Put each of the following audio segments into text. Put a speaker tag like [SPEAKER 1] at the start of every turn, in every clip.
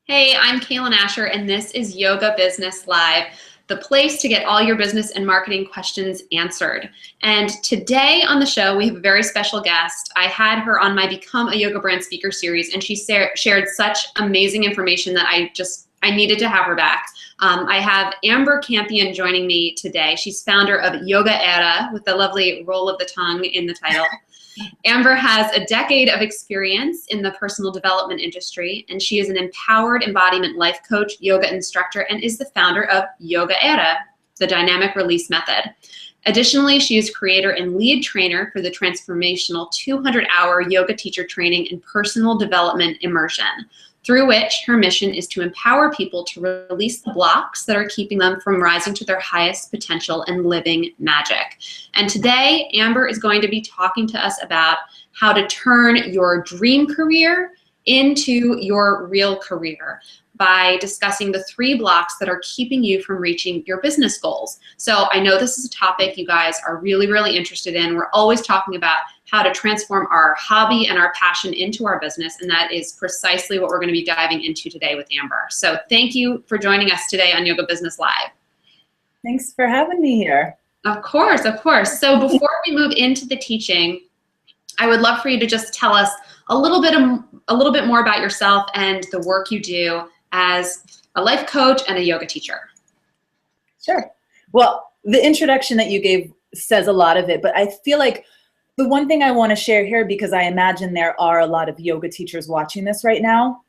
[SPEAKER 1] Hey, I'm Kaylin Asher, and this is Yoga Business Live, the place to get all your business and marketing questions answered. And today on the show, we have a very special guest. I had her on my Become a Yoga Brand Speaker series, and she shared such amazing information that I needed to have her back. I have Amber Campion joining me today. She's founder of Yoga Era, with the lovely roll of the tongue in the title. Amber has a decade of experience in the personal development industry, and she is an empowered embodiment life coach, yoga instructor, and is the founder of Yoga Era, the dynamic release method. Additionally, she is creator and lead trainer for the transformational 200-hour yoga teacher training and personal development immersion, through which her mission is to empower people to release the blocks that are keeping them from rising to their highest potential and living magic. And today, Amber is going to be talking to us about how to turn your dream career into your real career by discussing the 3 blocks that are keeping you from reaching your business goals. So I know this is a topic you guys are really, really interested in. We're always talking about how to transform our hobby and our passion into our business, and that is precisely what we're going to be diving into today with Amber. So thank you for joining us today on Yoga Business Live.
[SPEAKER 2] Thanks for having me here.
[SPEAKER 1] Of course, of course. So before we move into the teaching, I would love for you to just tell us a little bit more about yourself and the work you do as a life coach and a yoga teacher.
[SPEAKER 2] Sure. Well, the introduction that you gave says a lot of it, but I feel like the one thing I want to share here, because I imagine there are a lot of yoga teachers watching this right now,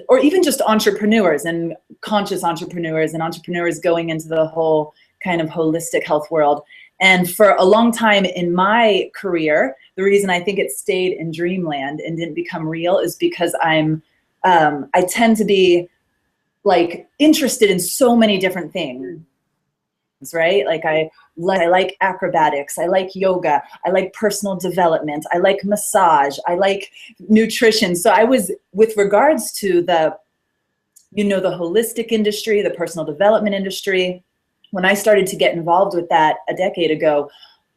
[SPEAKER 2] or even just entrepreneurs and conscious entrepreneurs and entrepreneurs going into the whole kind of holistic health world. And for a long time in my career, the reason I think it stayed in dreamland and didn't become real is because I tend to be like interested in so many different things, right? Like I like acrobatics, I like yoga, I like personal development, I like massage, I like nutrition. So I was, with regards to the holistic industry, the personal development industry, when I started to get involved with that a decade ago,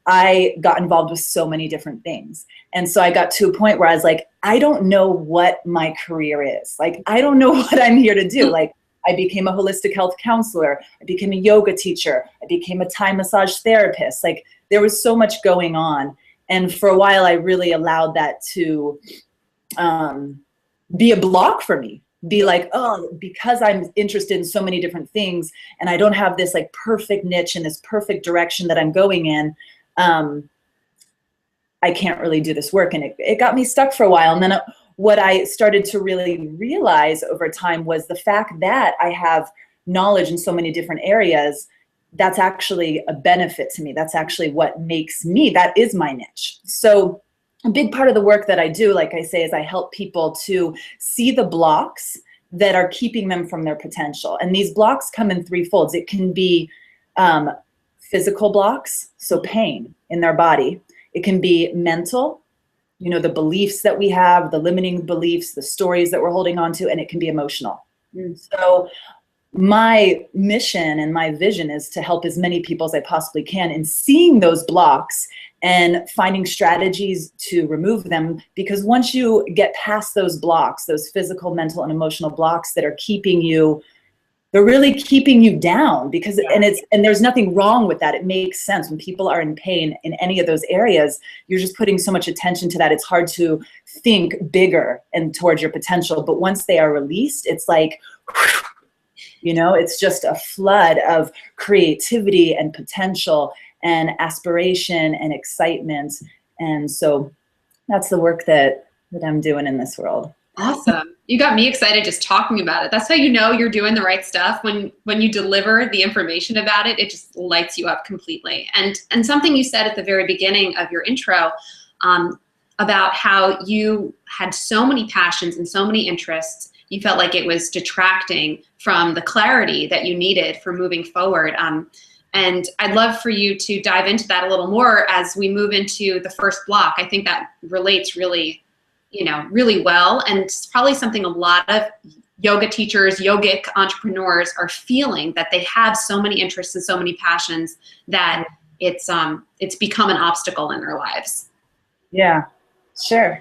[SPEAKER 2] I got involved with so many different things. And so I got to a point where I was like, I don't know what my career is. Like, I don't know what I'm here to do. Like, I became a holistic health counselor. I became a yoga teacher. I became a Thai massage therapist. Like, there was so much going on. And for a while, I really allowed that to be a block for me. Be like, oh, because I'm interested in so many different things and I don't have this like perfect niche and this perfect direction that I'm going in, I can't really do this work. And it got me stuck for a while. And then what I started to really realize over time was the fact that I have knowledge in so many different areas. That's actually a benefit to me. That's actually what makes me, that is my niche. So a big part of the work that I do, like I say, is I help people to see the blocks that are keeping them from their potential. And these blocks come in 3 folds. It can be physical blocks, so pain in their body. It can be mental, the beliefs that we have, the limiting beliefs, the stories that we're holding on to, and it can be emotional. So my mission and my vision is to help as many people as I possibly can in seeing those blocks and finding strategies to remove them, because once you get past those blocks, those physical, mental, and emotional blocks that are keeping you, they're really keeping you down, because and there's nothing wrong with that. It makes sense. When people are in pain in any of those areas, you're just putting so much attention to that. It's hard to think bigger and towards your potential. But once they are released, it's like, it's just a flood of creativity and potential and aspiration and excitement. And so that's the work that I'm doing in this world.
[SPEAKER 1] Awesome. You got me excited just talking about it. That's how you know you're doing the right stuff. When you deliver the information about it, it just lights you up completely. And something you said at the very beginning of your intro about how you had so many passions and so many interests, you felt like it was detracting from the clarity that you needed for moving forward. And I'd love for you to dive into that a little more as we move into the first block. I think that relates really well. And it's probably something a lot of yoga teachers, yogic entrepreneurs are feeling, that they have so many interests and so many passions that it's become an obstacle in their lives.
[SPEAKER 2] Yeah, sure.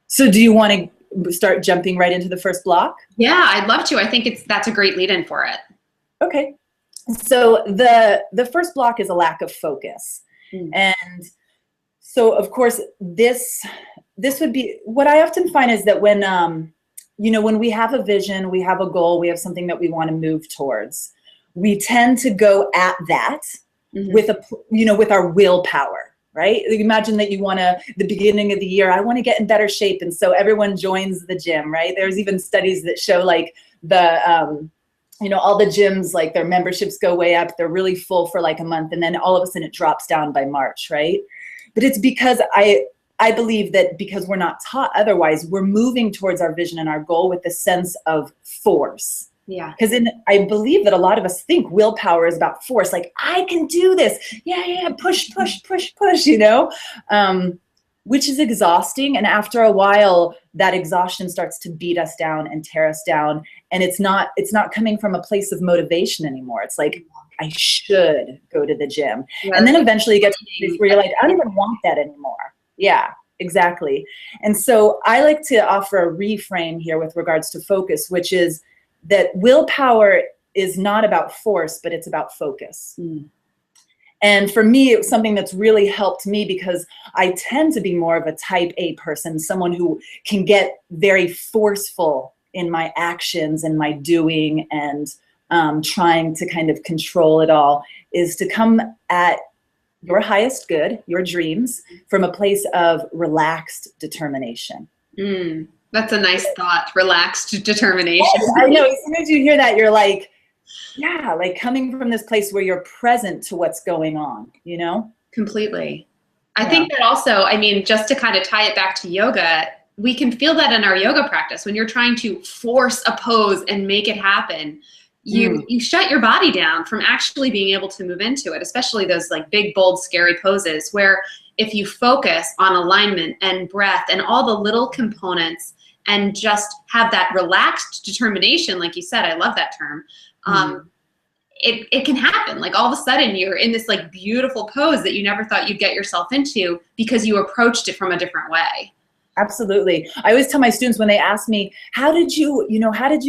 [SPEAKER 2] So do you want to start jumping right into the first block?
[SPEAKER 1] Yeah, I'd love to. I think that's a great lead in for it.
[SPEAKER 2] Okay. So the first block is a lack of focus. And so of course this would be what I often find is that when when we have a vision, we have a goal, we have something that we want to move towards, we tend to go at that with with our willpower, right? Imagine that you want to, the beginning of the year, I want to get in better shape. And so everyone joins the gym, right? There's even studies that show like the, all the gyms, like their memberships go way up. They're really full for like a month. And then all of a sudden it drops down by March, right? But it's because I believe that because we're not taught otherwise, we're moving towards our vision and our goal with a sense of force.
[SPEAKER 1] Yeah.
[SPEAKER 2] Because I believe that a lot of us think willpower is about force. Like, I can do this. Yeah, push, which is exhausting. And after a while, that exhaustion starts to beat us down and tear us down. And it's not coming from a place of motivation anymore. It's like, I should go to the gym. Yeah. And then eventually you get to the place where you're like, I don't even want that anymore. Yeah, exactly. And so I like to offer a reframe here with regards to focus, which is that willpower is not about force, but it's about focus. And for me, it was something that's really helped me because I tend to be more of a type A person, someone who can get very forceful in my actions and my doing and trying to kind of control it all, is to come at your highest good, your dreams, from a place of relaxed determination.
[SPEAKER 1] That's a nice thought, relaxed determination.
[SPEAKER 2] Yes, I know, as soon as you hear that, you're like, yeah, like coming from this place where you're present to what's going on, Completely.
[SPEAKER 1] I think that also, I mean, just to kind of tie it back to yoga, we can feel that in our yoga practice. When you're trying to force a pose and make it happen, you shut your body down from actually being able to move into it, especially those like big, bold, scary poses where if you focus on alignment and breath and all the little components and just have that relaxed determination, like you said, I love that term, it can happen. Like all of a sudden you're in this like beautiful pose that you never thought you'd get yourself into because you approached it from a different way.
[SPEAKER 2] Absolutely. I always tell my students when they ask me, how did you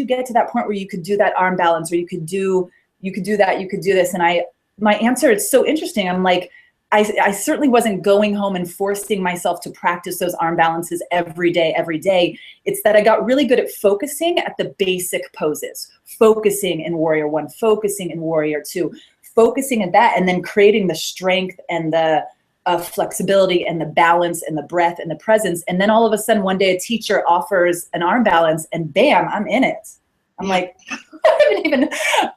[SPEAKER 2] get to that point where you could do that arm balance, or you could do that, you could do this? And my answer, it's so interesting. I'm like, I certainly wasn't going home and forcing myself to practice those arm balances every day. It's that I got really good at focusing at the basic poses, focusing in Warrior One, focusing in Warrior Two, focusing at that, and then creating the strength and the flexibility and the balance and the breath and the presence. And then all of a sudden one day a teacher offers an arm balance and bam, I'm in it. I'm like,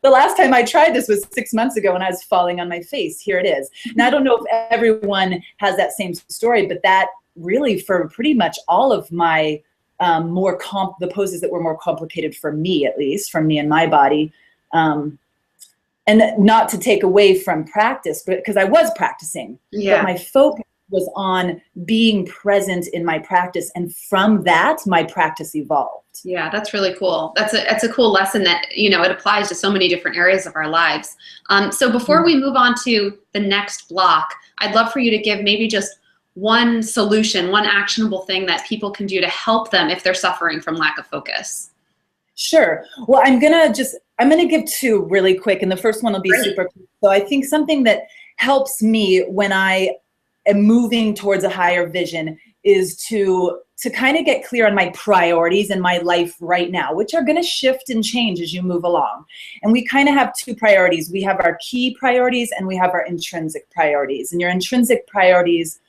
[SPEAKER 2] the last time I tried this was 6 months ago and I was falling on my face. Here it is. Now, I don't know if everyone has that same story, but that really for pretty much all of my the poses that were more complicated for me, at least from me and my body, and not to take away from practice, but because I was practicing, but my focus was on being present in my practice. And from that, my practice evolved.
[SPEAKER 1] Yeah, that's really cool. That's a cool lesson that, it applies to so many different areas of our lives. So before we move on to the next block, I'd love for you to give maybe just one solution, one actionable thing that people can do to help them if they're suffering from lack of focus.
[SPEAKER 2] Sure. Well, I'm gonna give two really quick, and the first one will be super quick. So I think something that helps me when I am moving towards a higher vision is to kind of get clear on my priorities in my life right now, which are gonna shift and change as you move along. And we kind of have two priorities. We have our key priorities and we have our intrinsic priorities. And your intrinsic priorities,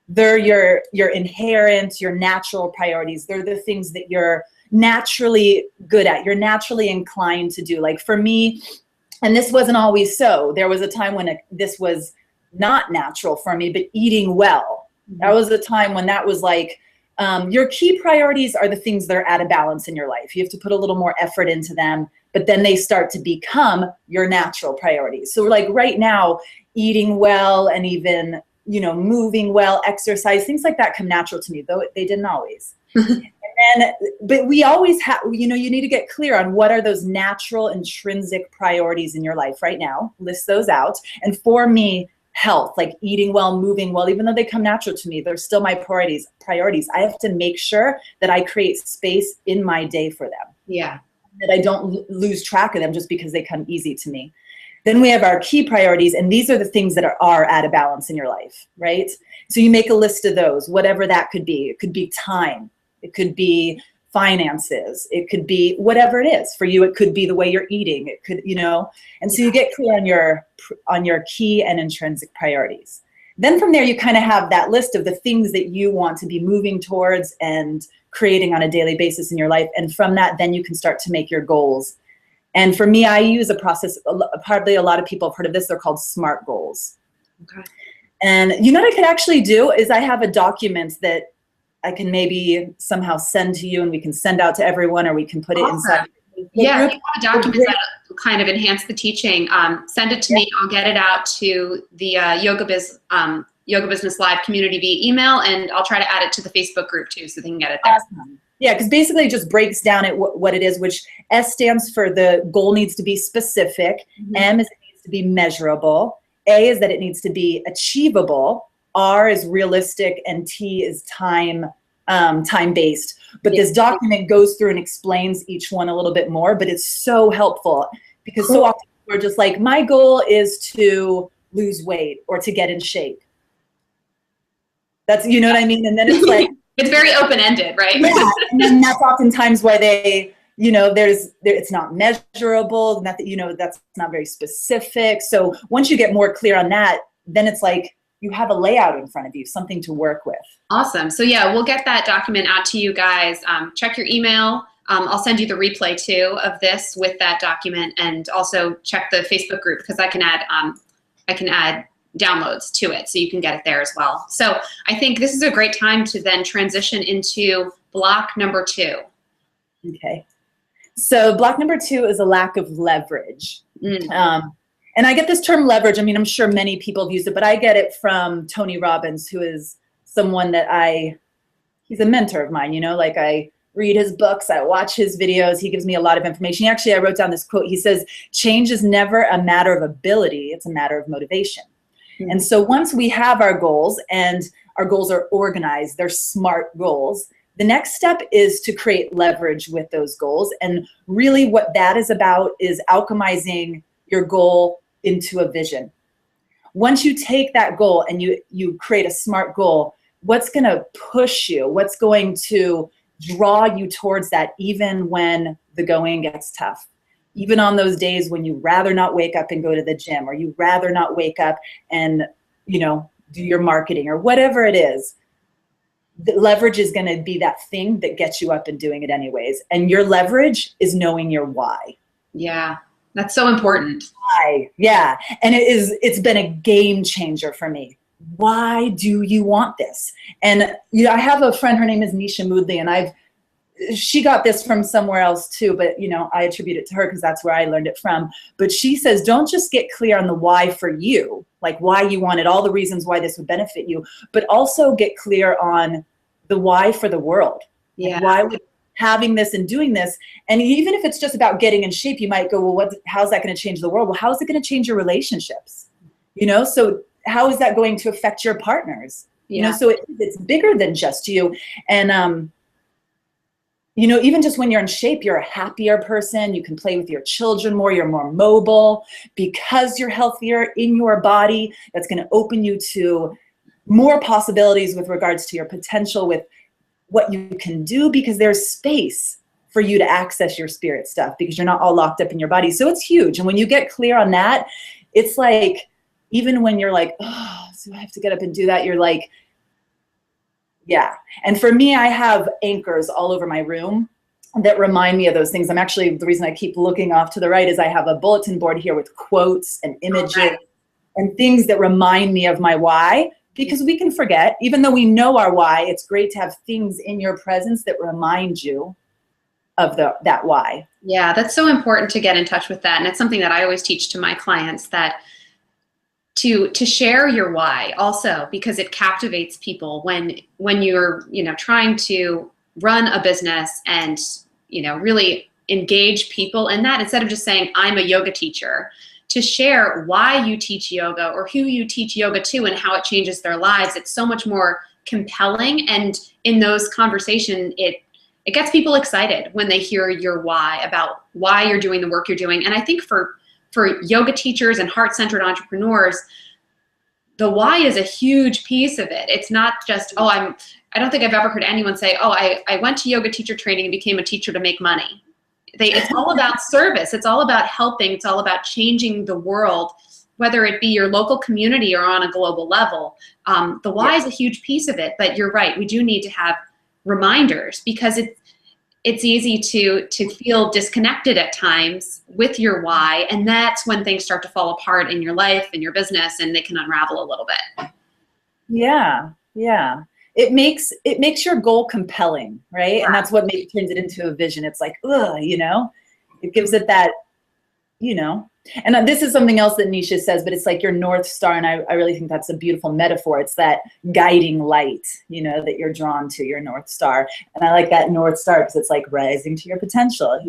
[SPEAKER 2] they're your inherent, your natural priorities. They're the things that you're naturally good at, you're naturally inclined to do. Like for me, and this wasn't always so, there was a time when this was not natural for me, but eating well. That was a time when that was like, your key priorities are the things that are out of balance in your life. You have to put a little more effort into them, but then they start to become your natural priorities. So like right now, eating well and even, moving well, exercise, things like that come natural to me, though they didn't always. But we always have, you need to get clear on what are those natural intrinsic priorities in your life right now. List those out. And for me, health, like eating well, moving well, even though they come natural to me, they're still my priorities. I have to make sure that I create space in my day for them.
[SPEAKER 1] Yeah.
[SPEAKER 2] That I don't lose track of them just because they come easy to me. Then we have our key priorities, and these are the things that are out of balance in your life, right? So you make a list of those, whatever that could be. It could be time. It could be finances. It could be whatever it is. For you, it could be the way you're eating. It could, and so you get clear on your key and intrinsic priorities. Then from there, you kind of have that list of the things that you want to be moving towards and creating on a daily basis in your life. And from that, then you can start to make your goals. And for me, I use a process, probably a lot of people have heard of this, they're called SMART goals.
[SPEAKER 1] Okay.
[SPEAKER 2] And you know what I could actually do is I have a document that I can maybe somehow send to you, and we can send out to everyone, or we can put it inside.
[SPEAKER 1] Yeah, if you have a document that kind of enhance the teaching, send it to me. I'll get it out to the Yoga Business Live community via email, and I'll try to add it to the Facebook group too, so they can get it there.
[SPEAKER 2] Awesome. Yeah, because basically it just breaks down what it is, which S stands for the goal needs to be specific, M is it needs to be measurable, A is that it needs to be achievable, R is realistic, and T is time-based. But this document goes through and explains each one a little bit more, but it's so helpful because so often we're just like, my goal is to lose weight or to get in shape. That's, you know what I mean? And then it's like,
[SPEAKER 1] it's very open-ended, right?
[SPEAKER 2] Yeah, and then that's oftentimes why they, it's not measurable, that's not very specific. So once you get more clear on that, then it's like you have a layout in front of you, something to work with.
[SPEAKER 1] Awesome. So yeah, we'll get that document out to you guys. Check your email. I'll send you the replay too of this with that document, and also check the Facebook group because I can add downloads to it so you can get it there as well. So I think this is a great time to then transition into block number 2.
[SPEAKER 2] Okay. So block number 2 is a lack of leverage. And I get this term leverage. I mean, I'm sure many people have used it, but I get it from Tony Robbins, who is someone that he's a mentor of mine, like I read his books, I watch his videos, he gives me a lot of information. Actually, I wrote down this quote. He says, change is never a matter of ability, it's a matter of motivation. And so once we have our goals and our goals are organized, they're SMART goals, the next step is to create leverage with those goals. And really what that is about is alchemizing your goal into a vision. Once you take that goal and you create a SMART goal, what's going to push you? What's going to draw you towards that even when the going gets tough? Even on those days when you rather not wake up and go to the gym, or you rather not wake up and, do your marketing or whatever it is, the leverage is going to be that thing that gets you up and doing it anyways. And your leverage is knowing your why.
[SPEAKER 1] Yeah, that's so important.
[SPEAKER 2] Why? Yeah. And it's been a game changer for me. Why do you want this? And, I have a friend, her name is Nisha Moodley, and she got this from somewhere else too, but I attribute it to her because that's where I learned it from. But she says, don't just get clear on the why for you, like why you want it, all the reasons why this would benefit you, but also get clear on the why for the world. Yeah. Like why would having this and doing this, and even if it's just about getting in shape, you might go, well, how's that going to change the world? Well, how is it going to change your relationships? So how is that going to affect your partners?
[SPEAKER 1] Yeah.
[SPEAKER 2] So it's bigger than just you. And, even just when you're in shape, you're a happier person. You can play with your children more. You're more mobile because you're healthier in your body. That's going to open you to more possibilities with regards to your potential with what you can do, because there's space for you to access your spirit stuff because you're not all locked up in your body. So it's huge. And when you get clear on that, it's like, even when you're like, oh, so I have to get up and do that, you're like, yeah. And for me, I have anchors all over my room that remind me of those things. The reason I keep looking off to the right is I have a bulletin board here with quotes and images and things that remind me of my why, because we can forget. Even though we know our why, it's great to have things in your presence that remind you of that why.
[SPEAKER 1] Yeah, that's so important to get in touch with that. And it's something that I always teach to my clients, that to share your why also, because it captivates people when you're, trying to run a business and, really engage people in that, instead of just saying, I'm a yoga teacher. to share why you teach yoga or who you teach yoga to and how it changes their lives. It's so much more compelling. And in those conversations, it gets people excited when they hear your why, about why you're doing the work you're doing. And I think for yoga teachers and heart-centered entrepreneurs, the why is a huge piece of it. It's not just, I don't think I've ever heard anyone say, I went to yoga teacher training and became a teacher to make money. It's all about service. It's all about helping. It's all about changing the world, whether it be your local community or on a global level. The why is a huge piece of it, but you're right. We do need to have reminders, because it's easy to feel disconnected at times with your why, and that's when things start to fall apart in your life and your business, and they can unravel a little bit.
[SPEAKER 2] Yeah, yeah. It makes your goal compelling, right? And that's what turns it into a vision. It's like, ugh, it gives it that, And this is something else that Nisha says, but it's like your North Star, and I really think that's a beautiful metaphor. It's that guiding light, that you're drawn to, your North Star. And I like that North Star because it's like rising to your potential,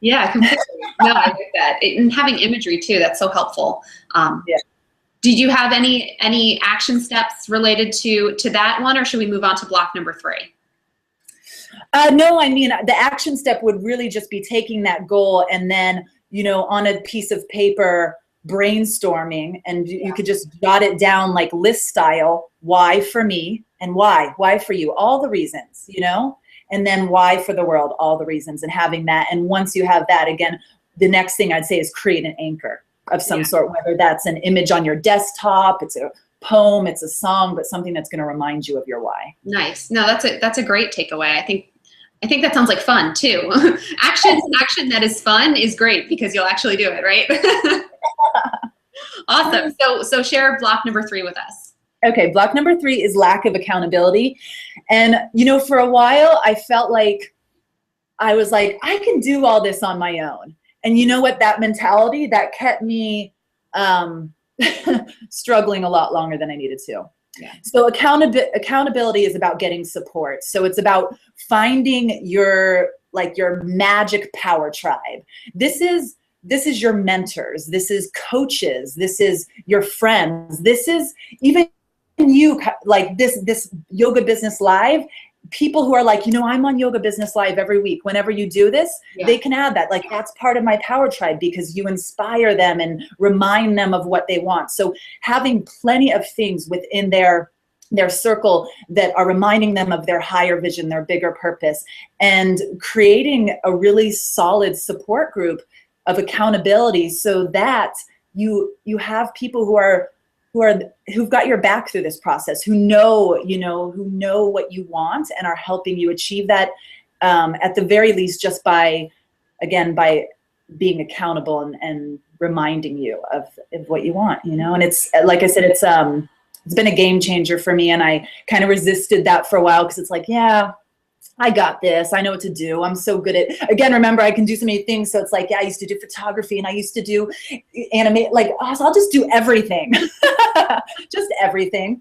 [SPEAKER 1] Yeah, completely. No, I like that. And having imagery too, that's so helpful. Yeah. Did you have any action steps related to that one, or should we move on to block number 3?
[SPEAKER 2] No, I mean, the action step would really just be taking that goal and then, on a piece of paper, brainstorming, and you could just jot it down like list style. Why for me, and why for you, all the reasons, and then why for the world, all the reasons, and having that. And once you have that, again, the next thing I'd say is create an anchor of some sort, whether that's an image on your desktop, it's a poem, it's a song, but something that's going to remind you of your why.
[SPEAKER 1] Nice. No, that's a great takeaway. I think that sounds like fun too. Action that is fun is great, because you'll actually do it, right? Awesome. So share block number 3 with us.
[SPEAKER 2] Okay, block number 3 is lack of accountability. And for a while I felt like I was like, I can do all this on my own. And you know what, that mentality, that kept me struggling a lot longer than I needed to. Yeah. So accountability is about getting support. So it's about finding your magic power tribe. This is your mentors. This is coaches. This is your friends. This is even you, like this Yoga Business Live. People who are like, I'm on Yoga Business Live every week. Whenever you do this, they can add that. Like, that's part of my power tribe, because you inspire them and remind them of what they want. So having plenty of things within their circle that are reminding them of their higher vision, their bigger purpose, and creating a really solid support group of accountability, so that you have people who've got your back through this process, who know what you want and are helping you achieve that, at the very least, just by being accountable and reminding you of what you want, and it's, like I said, it's been a game changer for me, and I kind of resisted that for a while, because it's like, yeah, I got this. I know what to do. I'm so good at, again, remember, I can do so many things. So it's like, yeah, I used to do photography, and I used to do animate, like, oh, so I'll just do everything, just everything.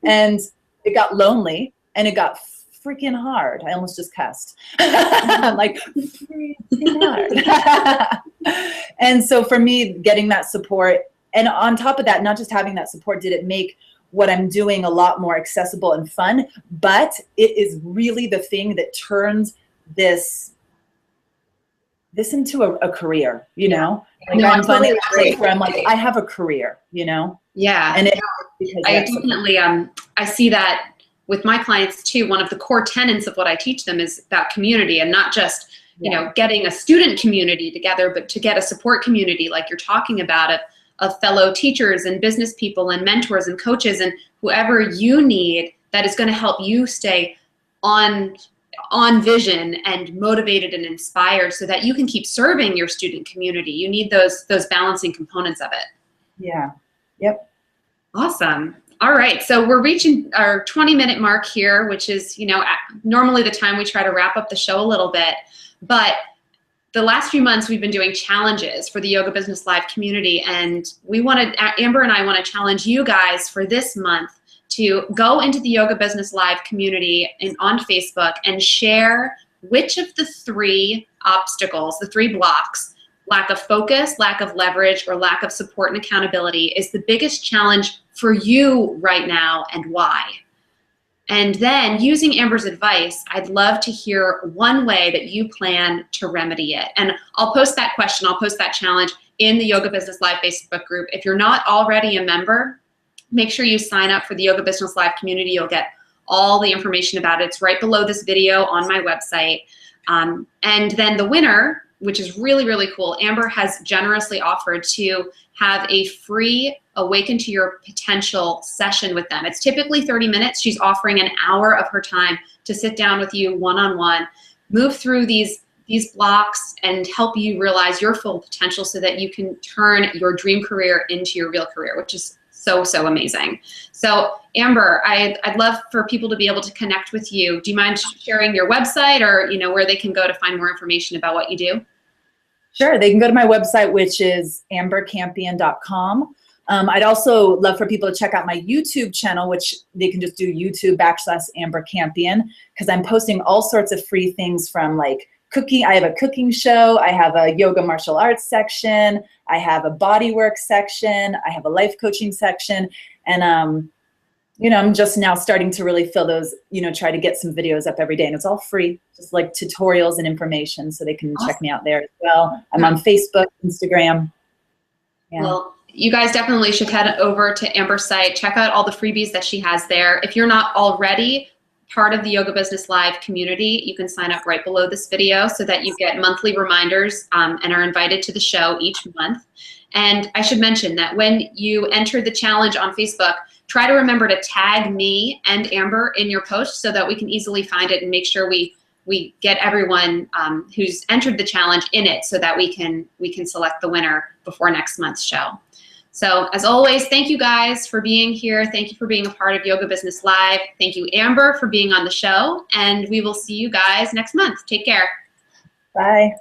[SPEAKER 2] And it got lonely, and it got freaking hard. I almost just cussed. I'm like, freaking hard. And so for me, getting that support, and on top of that, not just having that support, did it make what I'm doing a lot more accessible and fun, but it is really the thing that turns this into a career, Like, no, I'm finding a place where I'm like, I have a career,
[SPEAKER 1] Yeah.
[SPEAKER 2] And
[SPEAKER 1] I definitely, I see that with my clients too. One of the core tenets of what I teach them is about community, and not just, getting a student community together, but to get a support community, like you're talking about, of fellow teachers and business people and mentors and coaches and whoever you need, that is going to help you stay on vision and motivated and inspired, so that you can keep serving your student community. You need those balancing components of it.
[SPEAKER 2] Yeah. Yep.
[SPEAKER 1] Awesome. All right. So we're reaching our 20-minute mark here, which is, normally the time we try to wrap up the show a little bit, but the last few months we've been doing challenges for the Yoga Business Live community, and Amber and I want to challenge you guys for this month to go into the Yoga Business Live community on Facebook and share which of the 3 obstacles, the 3 blocks, lack of focus, lack of leverage, or lack of support and accountability is the biggest challenge for you right now, and why? And then, using Amber's advice, I'd love to hear one way that you plan to remedy it. And I'll post that question, I'll post that challenge in the Yoga Business Live Facebook group. If you're not already a member, make sure you sign up for the Yoga Business Live community. You'll get all the information about it. It's right below this video on my website. And then the winner, which is really, really cool, Amber has generously offered to have a free Awaken to Your Potential session with them. It's typically 30 minutes. She's offering an hour of her time to sit down with you one-on-one, move through these blocks and help you realize your full potential so that you can turn your dream career into your real career, which is so, so amazing. So Amber, I'd love for people to be able to connect with you. Do you mind sharing your website, or where they can go to find more information about what you do?
[SPEAKER 2] Sure, they can go to my website, which is ambercampion.com. I'd also love for people to check out my YouTube channel, which they can just do YouTube/Amber Campion, because I'm posting all sorts of free things, from like cooking. I have a cooking show. I have a yoga martial arts section. I have a bodywork section. I have a life coaching section. And, I'm just now starting to really fill those, try to get some videos up every day. And it's all free, just like tutorials and information, so they can check me out there as well. I'm on Facebook, Instagram. Yeah.
[SPEAKER 1] Well, you guys definitely should head over to Amber's site, check out all the freebies that she has there. If you're not already part of the Yoga Business Live community, you can sign up right below this video so that you get monthly reminders and are invited to the show each month. And I should mention that when you enter the challenge on Facebook, try to remember to tag me and Amber in your post so that we can easily find it and make sure we get everyone who's entered the challenge in it, so that we can select the winner before next month's show. So as always, thank you guys for being here. Thank you for being a part of Yoga Business Live. Thank you, Amber, for being on the show. And we will see you guys next month. Take care.
[SPEAKER 2] Bye.